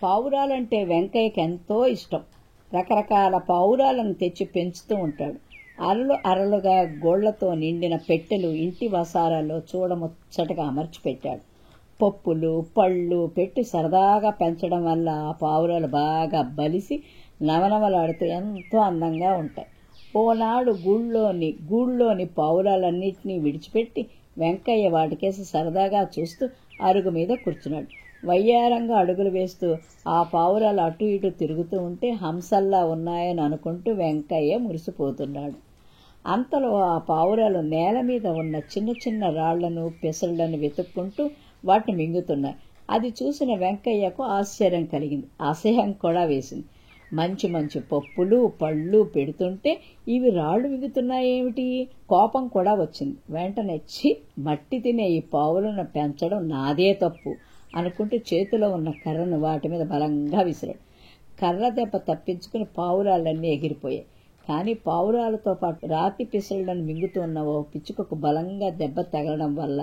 పావురాలంటే వెంకయ్యకి ఎంతో ఇష్టం. రకరకాల పావురాలను తెచ్చి పెంచుతూ ఉంటాడు. అరలు అరలుగా గోళ్లతో నిండిన పెట్టెలు ఇంటి వసారాల్లో చూడముచ్చటగా అమర్చిపెట్టాడు. పప్పులు పళ్ళు పెట్టి సరదాగా పెంచడం వల్ల ఆ పావురాలు బాగా బలిసి నవనవలాడుతూ ఎంతో అందంగా ఉంటాయి. ఓనాడు గూళ్ళోని పావురాలన్నింటినీ విడిచిపెట్టి వెంకయ్య వాటికేసి సరదాగా చూస్తూ అరుగు మీద కూర్చున్నాడు. వయ్యారంగా అడుగులు వేస్తూ ఆ పావురాలు అటు ఇటు తిరుగుతూ ఉంటే హంసల్లా ఉన్నాయని అనుకుంటూ వెంకయ్య మురిసిపోతున్నాడు. అంతలో ఆ పావురాలు నేల మీద ఉన్న చిన్న చిన్న రాళ్లను పెసళ్లను వెతుక్కుంటూ వాటిని మింగుతున్నాయి. అది చూసిన వెంకయ్యకు ఆశ్చర్యం కలిగింది, అసహ్యం కూడా వేసింది. మంచి మంచి పప్పులు పళ్ళు పెడుతుంటే ఇవి రాళ్లు మింగుతున్నాయేమిటి? కోపం కూడా వచ్చింది. వెంటనే మట్టి తినే ఈ పావులను పెంచడం నాదే తప్పు అనుకుంటూ చేతిలో ఉన్న కర్రను వాటి మీద బలంగా విసిరాడు. కర్ర దెబ్బ తప్పించుకుని పావురాలన్నీ ఎగిరిపోయాయి. కానీ పావురాలతో పాటు రాతి పిసళ్లను మింగుతున్న ఓ పిచ్చుకకు బలంగా దెబ్బ తగలడం వల్ల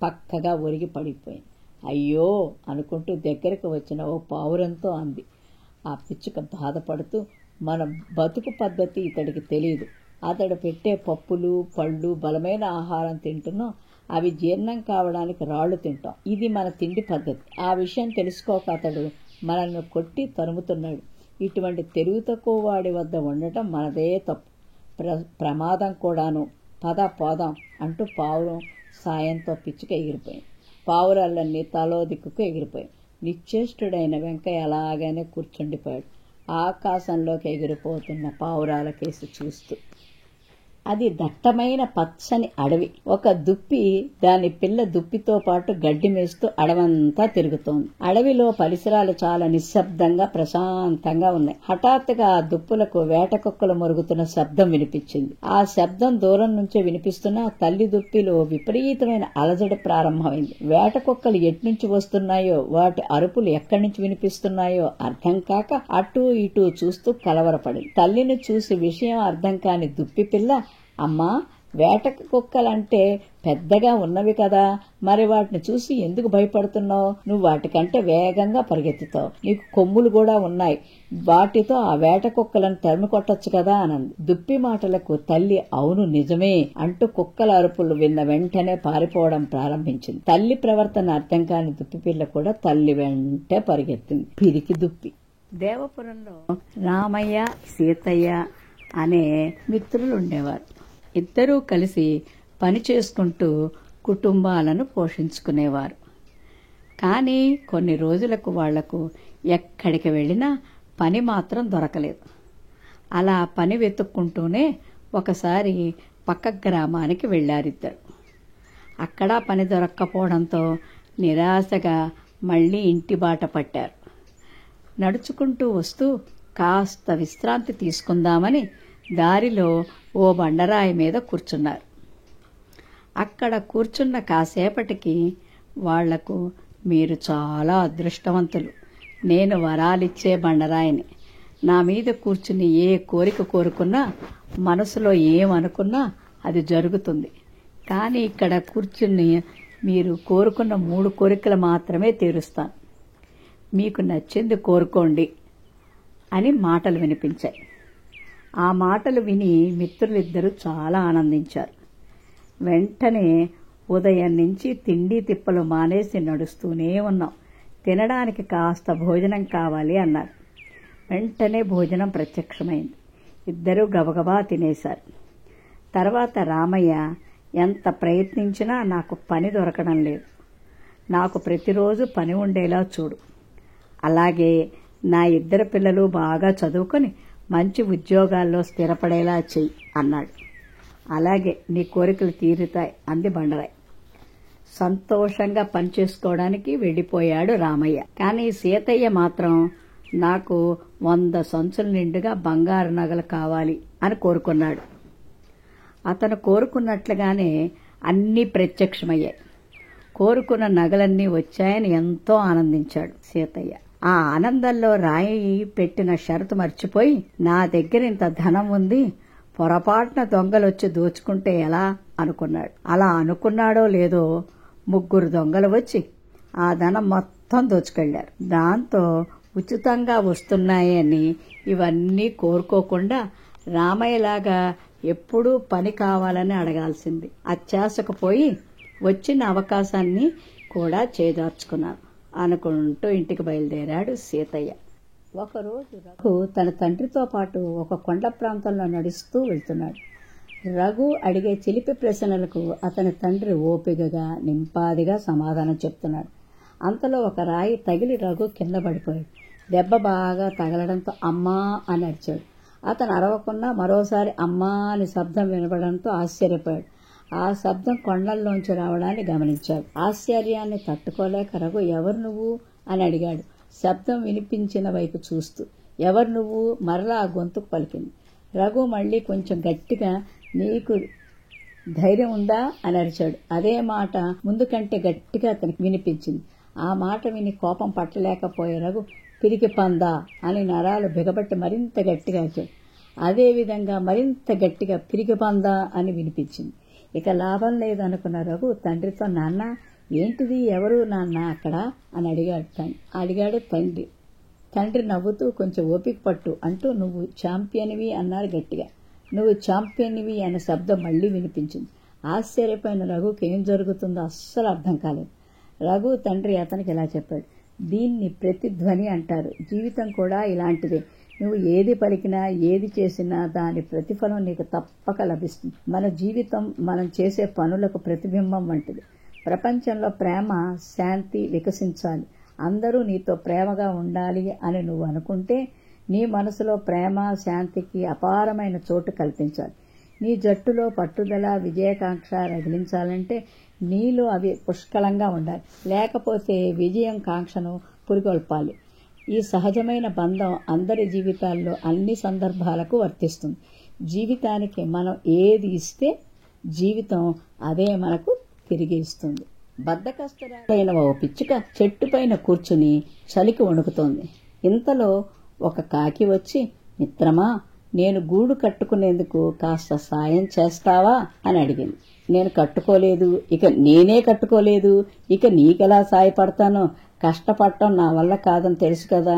పక్కగా ఒరిగి పడిపోయింది. అయ్యో అనుకుంటూ దగ్గరకు వచ్చిన ఓ పావురంతో అంది. ఆ పిచ్చుక బాధపడుతూ, మన బతుకు పద్ధతి ఇతడికి తెలియదు. అతడు పెట్టే పప్పులు పళ్ళు బలమైన ఆహారం తింటున్నాం, అవి జీర్ణం కావడానికి రాళ్లు తింటాం. ఇది మన తిండి పద్ధతి. ఆ విషయం తెలుసుకోక అతడు మనల్ని కొట్టి తరుముతున్నాడు. ఇటువంటి తెలివి తక్కువ వాడి వద్ద ఉండటం మనదే తప్పు, ప్రమాదం కూడాను. పద పోదాం అంటూ పావురం సాయంతో పిచ్చుక ఎగిరిపోయింది. పావురాలన్నీ తలో దిక్కుకు ఎగిరిపోయాయి. నిశ్చేష్టుడైన వెంకయ్య అలాగనే కూర్చుండిపోయాడు, ఆకాశంలోకి ఎగిరిపోతున్న పావురాల కేసు చూస్తూ. అది దట్టమైన పచ్చని అడవి. ఒక దుప్పి దాని పిల్ల దుప్పితో పాటు గడ్డి మేస్తూ అడవంతా తిరుగుతోంది. అడవిలో పరిసరాలు చాలా నిశ్శబ్దంగా ప్రశాంతంగా ఉన్నాయి. హఠాత్తుగా ఆ దుప్పులకు వేటకుక్కలు మొరుగుతున్న శబ్దం వినిపించింది. ఆ శబ్దం దూరం నుంచే వినిపిస్తున్నా తల్లి దుప్పిలో విపరీతమైన అలజడి ప్రారంభమైంది. వేటకుక్కలు ఎట్నుంచి వస్తున్నాయో, వాటి అరుపులు ఎక్కడి నుంచి వినిపిస్తున్నాయో అర్థం కాక అటూ ఇటూ చూస్తూ కలవరపడింది. తల్లిని చూసి విషయం అర్థం కాని దుప్పి పిల్ల, అమ్మా, వేట కుక్కలంటే పెద్దగా ఉన్నవి కదా, మరి వాటిని చూసి ఎందుకు భయపడుతున్నావు? నువ్వు వాటికంటే వేగంగా పరిగెత్తుతావు, నీకు కొమ్ములు కూడా ఉన్నాయి, వాటితో ఆ వేట కుక్కలను తరిమి కొట్టొచ్చు కదా అనంది. దుప్పి మాటలకు తల్లి అవును నిజమే అంటూ కుక్కల అరుపులు విన్న వెంటనే పారిపోవడం ప్రారంభించింది. తల్లి ప్రవర్తన అర్థం కాని దుప్పి పిల్ల కూడా తల్లి వెంటే పరిగెత్తింది. పిరికి దుప్పి. దేవపురంలో రామయ్య సీతయ్య అనే మిత్రులు ఉండేవారు. ఇద్దరూ కలిసి పని చేసుకుంటూ కుటుంబాలను పోషించుకునేవారు. కానీ కొన్ని రోజులకు వాళ్లకు ఎక్కడికి వెళ్ళినా పని మాత్రం దొరకలేదు. అలా పని వెతుక్కుంటూనే ఒకసారి పక్క గ్రామానికి వెళ్ళారిద్దరు. అక్కడ పని దొరక్కపోవడంతో నిరాశగా మళ్లీ ఇంటి బాట పట్టారు. నడుచుకుంటూ వస్తూ కాస్త విశ్రాంతి తీసుకుందామని దారిలో ఓ బండరాయి మీద కూర్చున్నారు. అక్కడ కూర్చున్న కాసేపటికి వాళ్లకు, మీరు చాలా అదృష్టవంతులు, నేను వరాలిచ్చే బండరాయిని, నా మీద కూర్చుని ఏ కోరిక కోరుకున్నా, మనసులో ఏమనుకున్నా అది జరుగుతుంది. కానీ ఇక్కడ కూర్చుని మీరు కోరుకున్న 3 కోరికలు మాత్రమే తీరుస్తాను, మీకు నచ్చింది కోరుకోండి అని మాటలు వినిపించాయి. ఆ మాటలు విని మిత్రులిద్దరూ చాలా ఆనందించారు. వెంటనే ఉదయం నుంచి తిండి తిప్పలు మానేసి నడుస్తూనే ఉన్నాం, తినడానికి కాస్త భోజనం కావాలి అన్నారు. వెంటనే భోజనం ప్రత్యక్షమైంది. ఇద్దరూ గబగబా తినేశారు. తర్వాత రామయ్య, ఎంత ప్రయత్నించినా నాకు పని దొరకడం లేదు, నాకు ప్రతిరోజు పని ఉండేలా చూడు, అలాగే నా 2 పిల్లలు బాగా చదువుకొని మంచి ఉద్యోగాల్లో స్థిరపడేలా చెయ్యి అన్నాడు. అలాగే, నీ కోరికలు తీరుతాయి అంది బండరాయి. సంతోషంగా పనిచేసుకోవడానికి వెళ్ళిపోయాడు రామయ్య. కానీ సీతయ్య మాత్రం, నాకు 100 సంచుల నిండుగా బంగారు నగలు కావాలి అని కోరుకున్నాడు. అతను కోరుకున్నట్లుగానే అన్నీ ప్రత్యక్షమయ్యాయి. కోరుకున్న నగలన్నీ వచ్చాయని ఎంతో ఆనందించాడు సీతయ్య. ఆ ఆనందంలో రాయి పెట్టిన షరతు మర్చిపోయి, నా దగ్గర ఇంత ధనం ఉంది, పొరపాటున దొంగలొచ్చి దోచుకుంటే ఎలా అనుకున్నాడు. అలా అనుకున్నాడో లేదో 3 దొంగలు వచ్చి ఆ ధనం మొత్తం దోచుకెళ్లారు. దాంతో ఉచితంగా వస్తున్నాయని ఇవన్నీ కోరుకోకుండా రామయ్యలాగా ఎప్పుడూ పని కావాలని అడగాల్సింది. అత్యాశకు పోయి వచ్చిన అవకాశాన్ని కూడా చేజార్చుకున్నాను అనుకుంటూ ఇంటికి బయలుదేరాడు సీతయ్య. ఒకరోజు రఘు తన తండ్రితో పాటు ఒక కొండ ప్రాంతంలో నడుస్తూ వెళ్తున్నాడు. రఘు అడిగే చిలిపి ప్రశ్నలకు అతని తండ్రి ఓపికగా నింపాదిగా సమాధానం చెప్తున్నాడు. అంతలో ఒక రాయి తగిలి రఘు కింద పడిపోయాడు. దెబ్బ బాగా తగలడంతో అమ్మా అని అరిచాడు. అతను అరవకుండా మరోసారి అమ్మా అని శబ్దం వినపడంతో ఆశ్చర్యపోయాడు. ఆ శబ్దం కొండల్లోంచి రావడాన్ని గమనించాడు. ఆశ్చర్యాన్ని తట్టుకోలేక రఘు ఎవరు నువ్వు అని అడిగాడు, శబ్దం వినిపించిన వైపు చూస్తూ. ఎవరు నువ్వు మరలా ఆ గొంతుకు పలికింది. రఘు మళ్ళీ కొంచెం గట్టిగా నీకు ధైర్యం ఉందా అని అరిచాడు. అదే మాట ముందు కంటే గట్టిగా అతనికి వినిపించింది. ఆ మాట విని కోపం పట్టలేకపోయే రఘు పిరికి పందా అని నరాలు బిగబట్టి మరింత గట్టిగా అరిచాడు. అదేవిధంగా మరింత గట్టిగా పిరికి పందా అని వినిపించింది. ఇక లాభం లేదనుకున్న రఘు తండ్రితో, నాన్న ఏంటిది, ఎవరు నాన్న అక్కడ అని అడిగాడు తండ్రి. తండ్రి నవ్వుతూ కొంచెం ఓపిక పట్టు అంటూ నువ్వు ఛాంపియన్వి అన్నారు గట్టిగా. నువ్వు ఛాంపియన్వి అనే శబ్దం మళ్లీ వినిపించింది. ఆశ్చర్యపోయిన రఘుకి ఏం జరుగుతుందో అస్సలు అర్థం కాలేదు. రఘు తండ్రి అతనికి ఇలా చెప్పాడు, దీన్ని ప్రతిధ్వని అంటారు. జీవితం కూడా ఇలాంటిదే. నువ్వు ఏది పలికినా ఏది చేసినా దాని ప్రతిఫలం నీకు తప్పక లభిస్తుంది. మన జీవితం మనం చేసే పనులకు ప్రతిబింబం వంటిది. ప్రపంచంలో ప్రేమ శాంతి వికసించాలి, అందరూ నీతో ప్రేమగా ఉండాలి అని నువ్వు అనుకుంటే నీ మనసులో ప్రేమ శాంతికి అపారమైన చోటు కల్పించాలి. నీ జట్టులో పట్టుదల విజయకాంక్ష రగిలించాలంటే నీలో అవి పుష్కలంగా ఉండాలి. లేకపోతే విజయం కాంక్షను పురిగొల్పాలి. ఈ సహజమైన బంధం అందరి జీవితాల్లో అన్ని సందర్భాలకు వర్తిస్తుంది. జీవితానికి మనం ఏది ఇస్తే జీవితం అదే మనకు తిరిగి ఇస్తుంది. బద్ధకస్తురాలైన ఓ పిచ్చుక చెట్టు పైన కూర్చుని చలికి వణుకుతోంది. ఇంతలో ఒక కాకి వచ్చి, మిత్రమా, నేను గూడు కట్టుకునేందుకు కాస్త సాయం చేస్తావా అని అడిగింది. నేను కట్టుకోలేదు, నేనే కట్టుకోలేదు, ఇక నీకెలా సాయపడతానో, కష్టపడటం నా వల్ల కాదని తెలుసు కదా,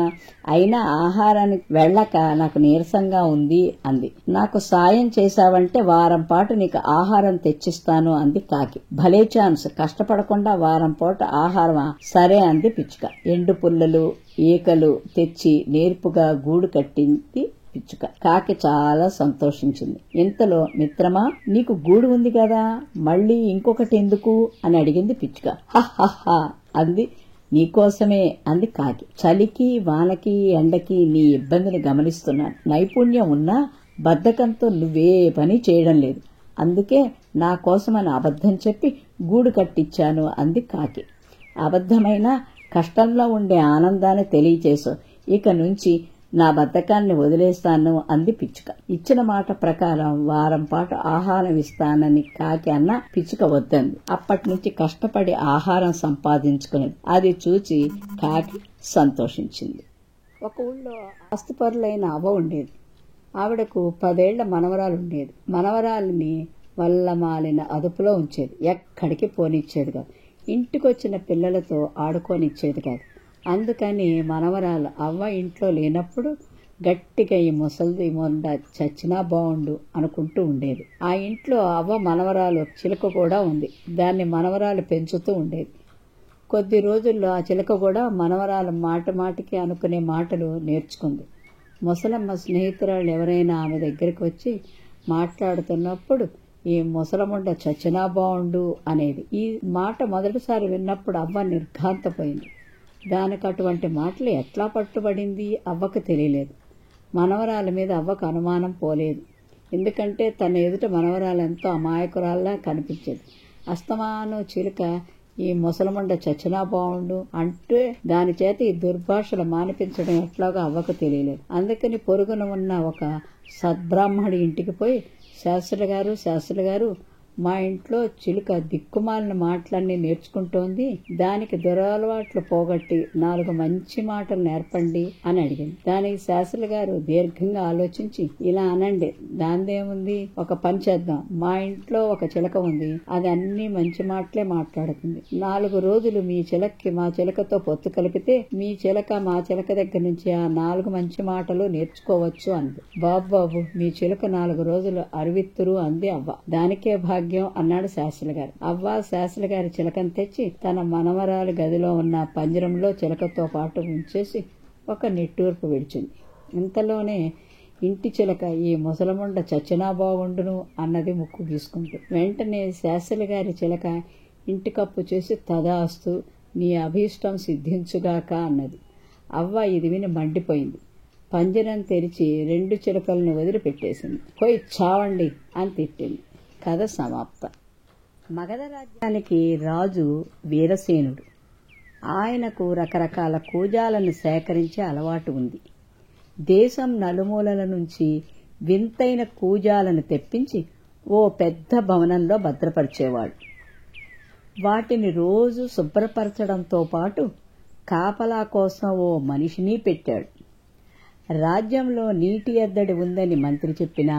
అయినా ఆహారానికి వెళ్ళక నాకు నీరసంగా ఉంది అంది. నాకు సాయం చేశావంటే వారం పాటు నీకు ఆహారం తెచ్చిస్తాను అంది కాకి. భలే ఛాన్స్, కష్టపడకుండా వారం పాటు ఆహారమా, సరే అంది పిచ్చుక. ఎండు పుల్లలు ఈకలు తెచ్చి నేర్పుగా గూడు కట్టింది పిచ్చుక. కాకి చాలా సంతోషించింది. ఇంతలో, మిత్రమా, నీకు గూడు ఉంది కదా, మళ్ళీ ఇంకొకటి ఎందుకు అని అడిగింది పిచ్చుక. హహహా అంది. నీకోసమే అంది కాకి. చలికి వానకి ఎండకి నీ ఇబ్బందిని గమనిస్తున్నాను. నైపుణ్యం ఉన్నా బద్ధకంతో నువ్వే పని చేయడం లేదు. అందుకే నా కోసమని అబద్ధం చెప్పి గూడు కట్టించాను అంది కాకి. అబద్ధమైన కష్టంలో ఉండే ఆనందాన్ని తెలియచేసు. ఇక నుంచి నా బద్ధకాన్ని వదిలేస్తాను అంది పిచ్చుక. ఇచ్చిన మాట ప్రకారం వారం పాటు ఆహారం ఇస్తానని కాకి అన్న పిచ్చుక వద్దంది. అప్పటి నుంచి కష్టపడి ఆహారం సంపాదించుకునేది. అది చూచి కాకి సంతోషించింది. ఒక ఊళ్ళో ఆస్తిపరులైన అవ్వ ఉండేది. ఆవిడకు 10 ఏళ్ల మనవరాలు ఉండేది. మనవరాలిని వల్లమాలిన అదుపులో ఉంచేది. ఎక్కడికి పోనిచ్చేది కాదు. ఇంటికొచ్చిన పిల్లలతో ఆడుకోనిచ్చేది కాదు. అందుకని మనవరాలు అవ్వ ఇంట్లో లేనప్పుడు గట్టిగా ఈ ముసలిది మొండ చచ్చినా బావుండు అనుకుంటూ ఉండేది. ఆ ఇంట్లో అవ్వ మనవరాలు చిలుక కూడా ఉంది. దాన్ని మనవరాలు పెంచుతూ ఉండేది. కొద్ది రోజుల్లో ఆ చిలుక కూడా మనవరాలు మాటికి అనుకునే మాటలు నేర్చుకుంది. ముసలమ్మ స్నేహితురాళ్ళు ఎవరైనా ఆమె దగ్గరికి వచ్చి మాట్లాడుతున్నప్పుడు ఈ ముసలముండ చచ్చినా బావుండు అనేది. ఈ మాట మొదటిసారి విన్నప్పుడు అవ్వ నిర్ఘాంతపోయింది. దానికి అటువంటి మాటలు ఎట్లా పట్టుబడింది అవ్వకు తెలియలేదు. మనవరాల మీద అవ్వకు అనుమానం పోలేదు. ఎందుకంటే తన ఎదుట మనవరాలు ఎంతో అమాయకురాల్లా కనిపించేది. అస్తమానం చిలుక ఈ ముసలముండ చచ్చినా బావుండు అంటే దాని చేత ఈ దుర్భాషలు మానిపించడం ఎట్లాగో అవ్వకు తెలియలేదు. అందుకని పొరుగున ఉన్న ఒక సద్బ్రాహ్మణుడి ఇంటికి పోయి, శాస్త్రులు గారు మా ఇంట్లో చిలుక దిక్కుమాలిన మాటలన్నీ నేర్చుకుంటోంది, దానికి దురలవాట్లు పోగొట్టి 4 మంచి మాటలు నేర్పండి అని అడిగింది. దానికి శాస్త్రులు గారు దీర్ఘంగా ఆలోచించి, ఇలా అనండి, దాందేముంది, ఒక పని చేద్దాం. మా ఇంట్లో ఒక చిలక ఉంది, అది అన్ని మంచి మాటలే మాట్లాడుతుంది. 4 రోజులు మీ చిలక్కి మా చిలకతో పొత్తు కలిపితే మీ చిలక మా చిలక దగ్గర నుంచి ఆ 4 మంచి మాటలు నేర్చుకోవచ్చు అంది. బాబు మీ చిలక 4 రోజులు అరువిత్తురు అంది అవ్వ. దానికే భాగ్యం అన్నాడు శాస్త్రులు గారు. అవ్వ శాస్త్రులు గారి చిలకను తెచ్చి తన మనమరాలు గదిలో ఉన్న పంజరంలో చిలకతో పాటు ఉంచేసి ఒక నిట్టూర్పు విడిచింది. ఇంతలోనే ఇంటి చిలక, ఈ ముసలముండ చచ్చినా బాగుండును అన్నది ముక్కు గీసుకుంటూ. వెంటనే శాస్త్రులు గారి చిలక ఇంటి కప్పు చేసి తదాస్తు, నీ అభీష్టం సిద్ధించుగాక అన్నది. అవ్వ ఇది విని మండిపోయింది. పంజరం తెరిచి 2 చిలకలను వదిలిపెట్టేసింది. పోయి చావండి అని తిట్టింది. కథ సమాప్తం. మగధ రాజ్యానికి రాజు వీరసేనుడు. ఆయనకు రకరకాల కూజాలను సేకరించే అలవాటు ఉంది. దేశం నలుమూలల నుంచి వింతైన కూజాలను తెప్పించి ఓ పెద్ద భవనంలో భద్రపరిచేవాడు. వాటిని రోజు శుభ్రపరచడంతో పాటు కాపలా కోసం ఓ మనిషిని పెట్టాడు. రాజ్యంలో నీటి ఎద్దడి ఉందని మంత్రి చెప్పినా,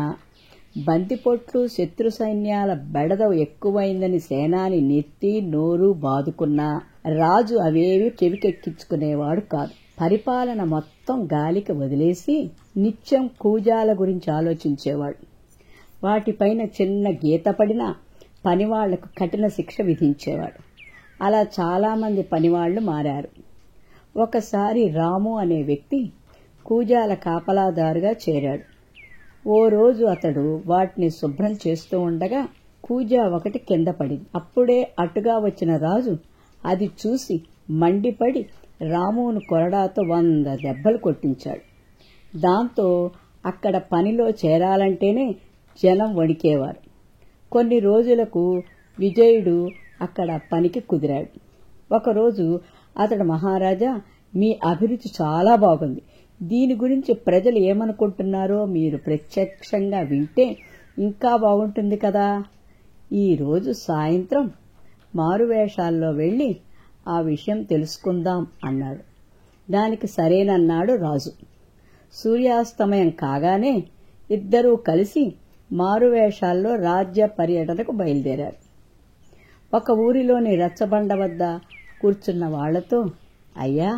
బంతిపొట్లు శత్రు సైన్యాల బెడద ఎక్కువైందని సేనాని నెత్తి నోరు బాదుకున్నా రాజు అవేవి చెవికెక్కించుకునేవాడు కాదు. పరిపాలన మొత్తం గాలికి వదిలేసి నిత్యం కూజాల గురించి ఆలోచించేవాడు. వాటిపైన చిన్న గీత పడినా పనివాళ్లకు కఠిన శిక్ష విధించేవాడు. అలా చాలామంది పనివాళ్లు మారారు. ఒకసారి రాము అనే వ్యక్తి కూజాల కాపలాదారుగా చేరాడు. ఓ రోజు అతడు వాటిని శుభ్రం చేస్తూ ఉండగా కూజా ఒకటి కింద పడింది. అప్పుడే అటుగా వచ్చిన రాజు అది చూసి మండిపడి రామును కొరడాతో 100 దెబ్బలు కొట్టించాడు. దాంతో అక్కడ పనిలో చేరాలంటేనే జనం వణికేవారు. కొన్ని రోజులకు విజయుడు అక్కడ పనికి కుదిరాడు. ఒకరోజు అతడు, మహారాజా, మీ అభిరుచి చాలా బాగుంది. దీని గురించి ప్రజలు ఏమనుకుంటున్నారో మీరు ప్రత్యక్షంగా వింటే ఇంకా బాగుంటుంది కదా. ఈరోజు సాయంత్రం మారువేషాల్లో వెళ్లి ఆ విషయం తెలుసుకుందాం అన్నాడు. దానికి సరేనన్నాడు రాజు. సూర్యాస్తమయం కాగానే ఇద్దరూ కలిసి మారువేషాల్లో రాజ్య పర్యటనకు బయలుదేరారు. ఒక ఊరిలోని రచ్చబండ వద్ద కూర్చున్న వాళ్లతో, అయ్యా,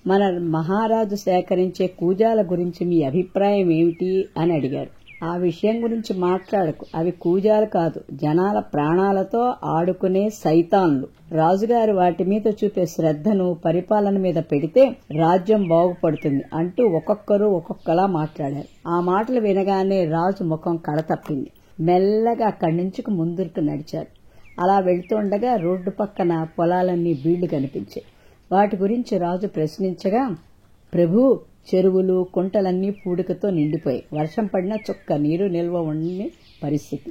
మన మహారాజు సేకరించే కూజాల గురించి మీ అభిప్రాయం ఏమిటి అని అడిగారు. ఆ విషయం గురించి మాట్లాడకు, అవి కూజాలు కాదు, జనాల ప్రాణాలతో ఆడుకునే సైతాన్లు. రాజుగారు వాటి మీద చూపే శ్రద్ధను పరిపాలన మీద పెడితే రాజ్యం బాగుపడుతుంది అంటూ ఒక్కొక్కరు ఒక్కొక్కలా మాట్లాడారు. ఆ మాటలు వినగానే రాజు ముఖం కళతప్పింది. మెల్లగా అక్కడి నుంచి ముందుకు నడిచారు. అలా వెళ్తుండగా రోడ్డు పక్కన పొలాలన్నీ బీళ్లు కనిపించాయి. వాటి గురించి రాజు ప్రశ్నించగా, ప్రభూ, చెరువులు కుంటలన్నీ పూడికతో నిండిపోయాయి. వర్షం పడినా చుక్క నీరు నిల్వ ఉండని పరిస్థితి.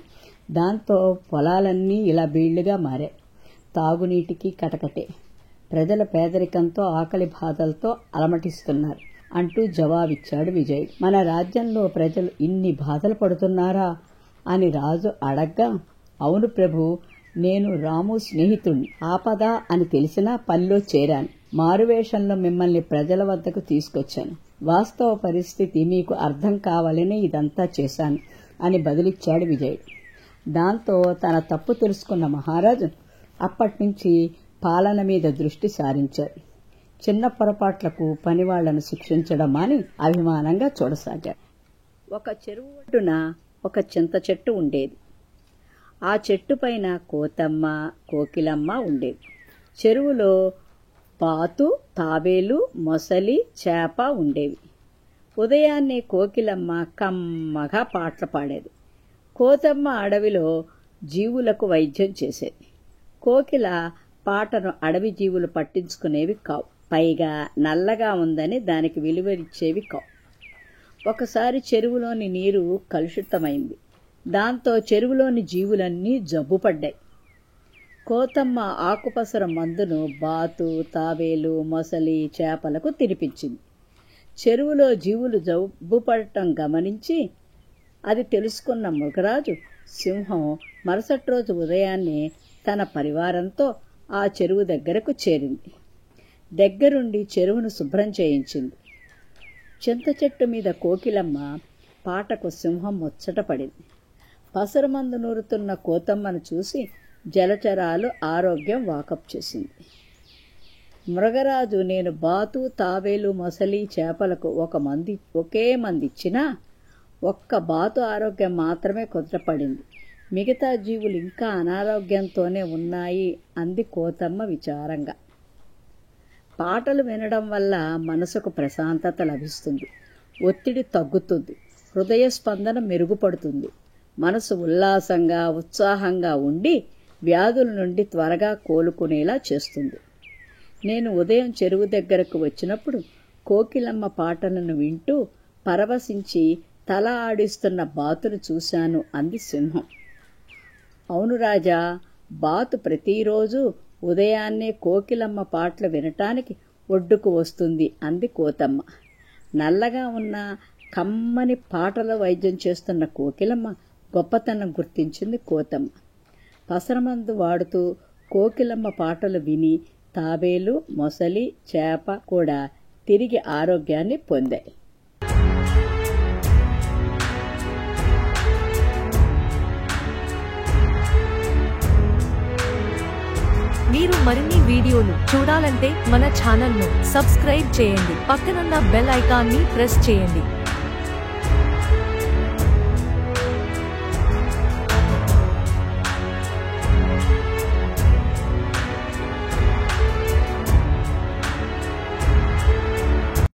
దాంతో పొలాలన్నీ ఇలా బీళ్లుగా మారాయి. తాగునీటికి కటకటే. ప్రజల పేదరికంతో ఆకలి బాధలతో అలమటిస్తున్నారు అంటూ జవాబిచ్చాడు విజయుడు. మన రాజ్యంలో ప్రజలు ఇన్ని బాధలు పడుతున్నారా అని రాజు అడగ్గా, అవును ప్రభు, నేను రాము స్నేహితుణ్ణి. ఆపద అని తెలిసినా పనిలో చేరాను. మారువేషంలో మిమ్మల్ని ప్రజల వద్దకు తీసుకొచ్చాను. వాస్తవ పరిస్థితి మీకు అర్థం కావాలని ఇదంతా చేశాను అని బదులిచ్చాడు విజయుడు. దాంతో తన తప్పు తెలుసుకున్న మహారాజు అప్పట్నుంచి పాలన మీద దృష్టి సారించారు. చిన్న పొరపాట్లకు పనివాళ్లను శిక్షించడం మాని అభిమానంగా చూడసాగారు. ఒక చెరువు ఒడ్డున ఒక చింత చెట్టు ఉండేది. ఆ చెట్టు పైన కోతమ్మ, కోకిలమ్మ ఉండేవి. చెరువులో బాతు, తాబేలు, మొసలి, చేప ఉండేవి. ఉదయాన్నే కోకిలమ్మ కమ్మగా పాటలు పాడేది. కోతమ్మ అడవిలో జీవులకు వైద్యం చేసేది. కోకిల పాటను అడవి జీవులు పట్టించుకునేవి కావు. పైగా నల్లగా ఉందని దానికి విలువనిచ్చేవి కావు. ఒకసారి చెరువులోని నీరు కలుషితమైంది. దాంతో చెరువులోని జీవులన్నీ జబ్బుపడ్డాయి. కోతమ్మ ఆకుపసర మందును బాతు, తాబేలు, మొసలి, చేపలకు తినిపించింది. చెరువులో జీవులు జబ్బుపడటం గమనించి అది తెలుసుకున్న మృగరాజు సింహం మరుసటి రోజు ఉదయాన్నే తన పరివారంతో ఆ చెరువు దగ్గరకు చేరింది. దగ్గరుండి చెరువును శుభ్రం చేయించింది. చింత చెట్టు మీద కోకిలమ్మ పాటకు సింహం ముచ్చటపడింది. పసరుమందు నూరుతున్న కోతమ్మను చూసి జలచరాలు ఆరోగ్యం వాకప్ చేసింది. మృగరాజు నేను బాతు, తాబేలు, మొసలి, చేపలకు ఒకే మందిచ్చినా ఒక్క బాతు ఆరోగ్యం మాత్రమే కుదరపడింది. మిగతా జీవులు ఇంకా అనారోగ్యంతోనే ఉన్నాయి అంది కోతమ్మ విచారంగా. పాటలు వినడం వల్ల మనసుకు ప్రశాంతత లభిస్తుంది, ఒత్తిడి తగ్గుతుంది, హృదయ స్పందన మెరుగుపడుతుంది, మనసు ఉల్లాసంగా ఉత్సాహంగా ఉండి వ్యాధుల నుండి త్వరగా కోలుకునేలా చేస్తుంది. నేను ఉదయం చెరువు దగ్గరకు వచ్చినప్పుడు కోకిలమ్మ పాటలను వింటూ పరవశించి తల ఆడిస్తున్న బాతును చూశాను అంది సింహం. అవును రాజా, బాతు ప్రతిరోజు ఉదయాన్నే కోకిలమ్మ పాటలు వినటానికి ఒడ్డుకు వస్తుంది అంది కోతమ్మ. నల్లగా ఉన్న కమ్మని పాటల వైద్యం చేస్తున్న కోకిలమ్మ గొప్పతనం గుర్తించింది కోతమ్మ. పసరమందు వాడుతూ కోకిలమ్మ పాటలు విని తాబేలు, మొసలి, చేప కూడా తిరిగి ఆరోగ్యాన్ని పొందాయి. మీరు మరిన్ని వీడియోలు చూడాలంటే మన ఛానల్ను సబ్స్క్రైబ్ చేయండి. పక్కనున్న బెల్ ఐకాన్ని ప్రెస్ చేయండి.